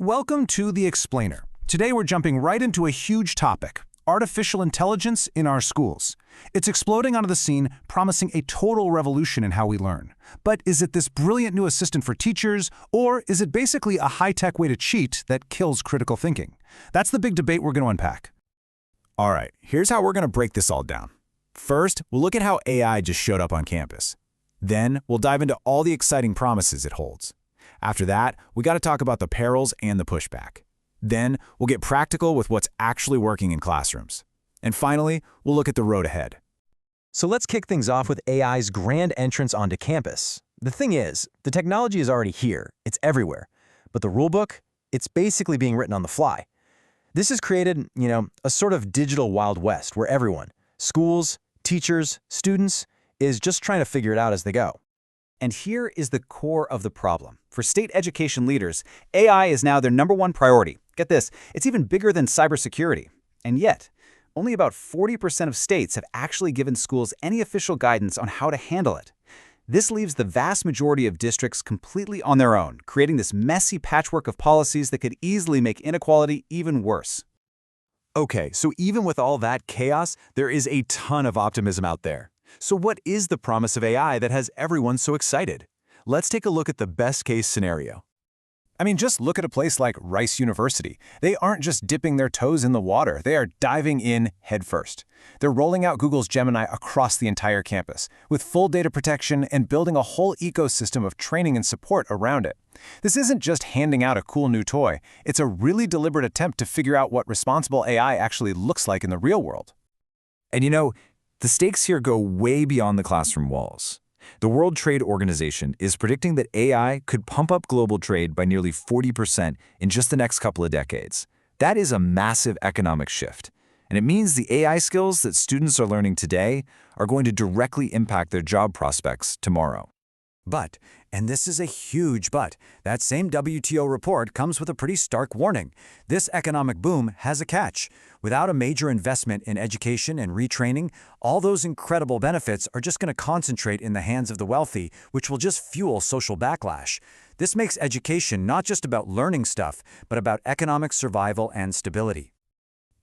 Welcome to The Explainer. Today we're jumping right into a huge topic, artificial intelligence in our schools. It's exploding onto the scene, promising a total revolution in how we learn. But is it this brilliant new assistant for teachers, or is it basically a high-tech way to cheat that kills critical thinking? That's the big debate we're going to unpack. All right, here's how we're going to break this all down. First, we'll look at how AI just showed up on campus. Then, we'll dive into all the exciting promises it holds. After that, we got to talk about the perils and the pushback. Then, we'll get practical with what's actually working in classrooms. And finally, we'll look at the road ahead. So let's kick things off with AI's grand entrance onto campus. The thing is, the technology is already here, it's everywhere. But the rulebook, it's basically being written on the fly. This has created, a sort of digital Wild West where everyone, schools, teachers, students, is just trying to figure it out as they go. And here is the core of the problem. For state education leaders, AI is now their #1 priority. Get this, it's even bigger than cybersecurity. And yet, only about 40% of states have actually given schools any official guidance on how to handle it. This leaves the vast majority of districts completely on their own, creating this messy patchwork of policies that could easily make inequality even worse. Okay, so even with all that chaos, there is a ton of optimism out there. So what is the promise of AI that has everyone so excited? Let's take a look at the best-case scenario. Just look at a place like Rice University. They aren't just dipping their toes in the water, they are diving in headfirst. They're rolling out Google's Gemini across the entire campus, with full data protection and building a whole ecosystem of training and support around it. This isn't just handing out a cool new toy, it's a really deliberate attempt to figure out what responsible AI actually looks like in the real world. And the stakes here go way beyond the classroom walls. The World Trade Organization is predicting that AI could pump up global trade by nearly 40% in just the next couple of decades. That is a massive economic shift. And it means the AI skills that students are learning today are going to directly impact their job prospects tomorrow. But, and this is a huge but, that same WTO report comes with a pretty stark warning. This economic boom has a catch. Without a major investment in education and retraining, all those incredible benefits are just going to concentrate in the hands of the wealthy, which will just fuel social backlash. This makes education not just about learning stuff, but about economic survival and stability.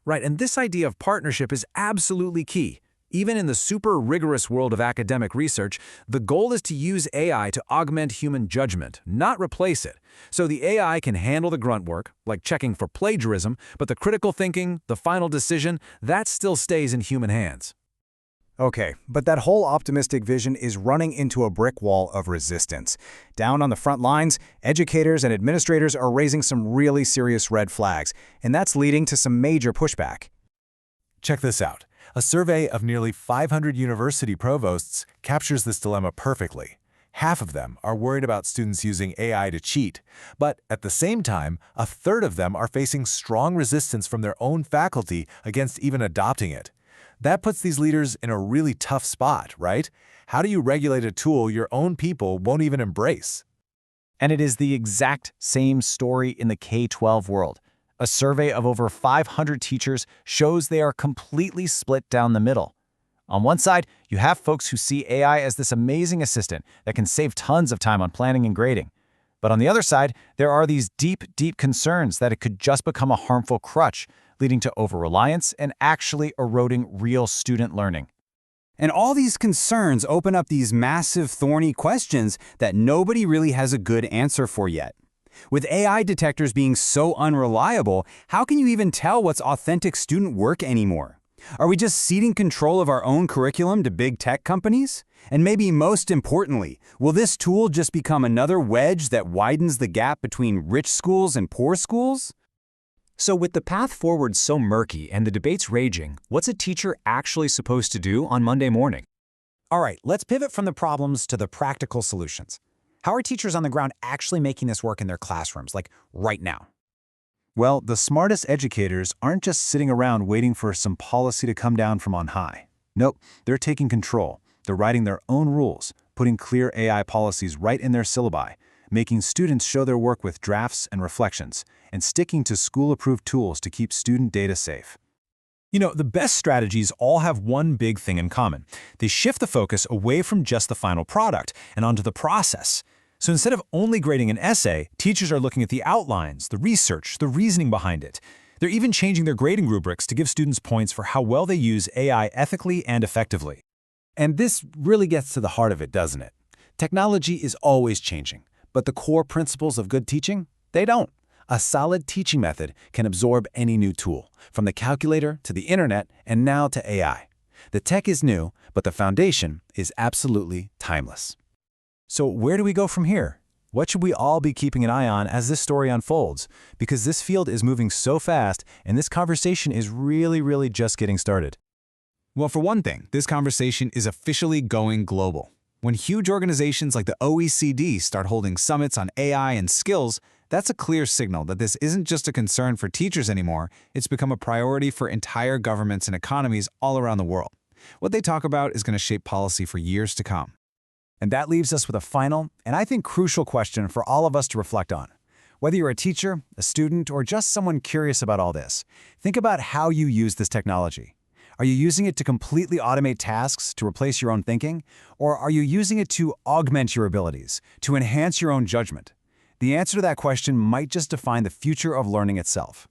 Right, and this idea of partnership is absolutely key. Even in the super rigorous world of academic research, the goal is to use AI to augment human judgment, not replace it. So the AI can handle the grunt work, like checking for plagiarism, but the critical thinking, the final decision, that still stays in human hands. Okay, but that whole optimistic vision is running into a brick wall of resistance. Down on the front lines, educators and administrators are raising some really serious red flags, and that's leading to some major pushback. Check this out. A survey of nearly 500 university provosts captures this dilemma perfectly. Half of them are worried about students using AI to cheat, but at the same time, a third of them are facing strong resistance from their own faculty against even adopting it. That puts these leaders in a really tough spot, right? How do you regulate a tool your own people won't even embrace? And it is the exact same story in the K-12 world. A survey of over 500 teachers shows they are completely split down the middle. On one side, you have folks who see AI as this amazing assistant that can save tons of time on planning and grading. But on the other side, there are these deep concerns that it could just become a harmful crutch, leading to over-reliance and actually eroding real student learning. And all these concerns open up these massive, thorny questions that nobody really has a good answer for yet. With AI detectors being so unreliable, how can you even tell what's authentic student work anymore? Are we just ceding control of our own curriculum to big tech companies? And maybe most importantly, will this tool just become another wedge that widens the gap between rich schools and poor schools? So with the path forward so murky and the debates raging, what's a teacher actually supposed to do on Monday morning? All right, let's pivot from the problems to the practical solutions. How are teachers on the ground actually making this work in their classrooms, like right now? Well, the smartest educators aren't just sitting around waiting for some policy to come down from on high. Nope, they're taking control. They're writing their own rules, putting clear AI policies right in their syllabi, making students show their work with drafts and reflections, and sticking to school-approved tools to keep student data safe. The best strategies all have one big thing in common. They shift the focus away from just the final product and onto the process. So instead of only grading an essay, teachers are looking at the outlines, the research, the reasoning behind it. They're even changing their grading rubrics to give students points for how well they use AI ethically and effectively. And this really gets to the heart of it, doesn't it? Technology is always changing, but the core principles of good teaching, they don't. A solid teaching method can absorb any new tool, from the calculator to the internet and now to AI. The tech is new, but the foundation is absolutely timeless. So where do we go from here? What should we all be keeping an eye on as this story unfolds? Because this field is moving so fast, and this conversation is really just getting started. Well, for one thing, this conversation is officially going global. When huge organizations like the OECD start holding summits on AI and skills, that's a clear signal that this isn't just a concern for teachers anymore, it's become a priority for entire governments and economies all around the world. What they talk about is going to shape policy for years to come. And that leaves us with a final, and I think crucial question for all of us to reflect on. Whether you're a teacher, a student, or just someone curious about all this, think about how you use this technology. Are you using it to completely automate tasks, to replace your own thinking? Or are you using it to augment your abilities, to enhance your own judgment? The answer to that question might just define the future of learning itself.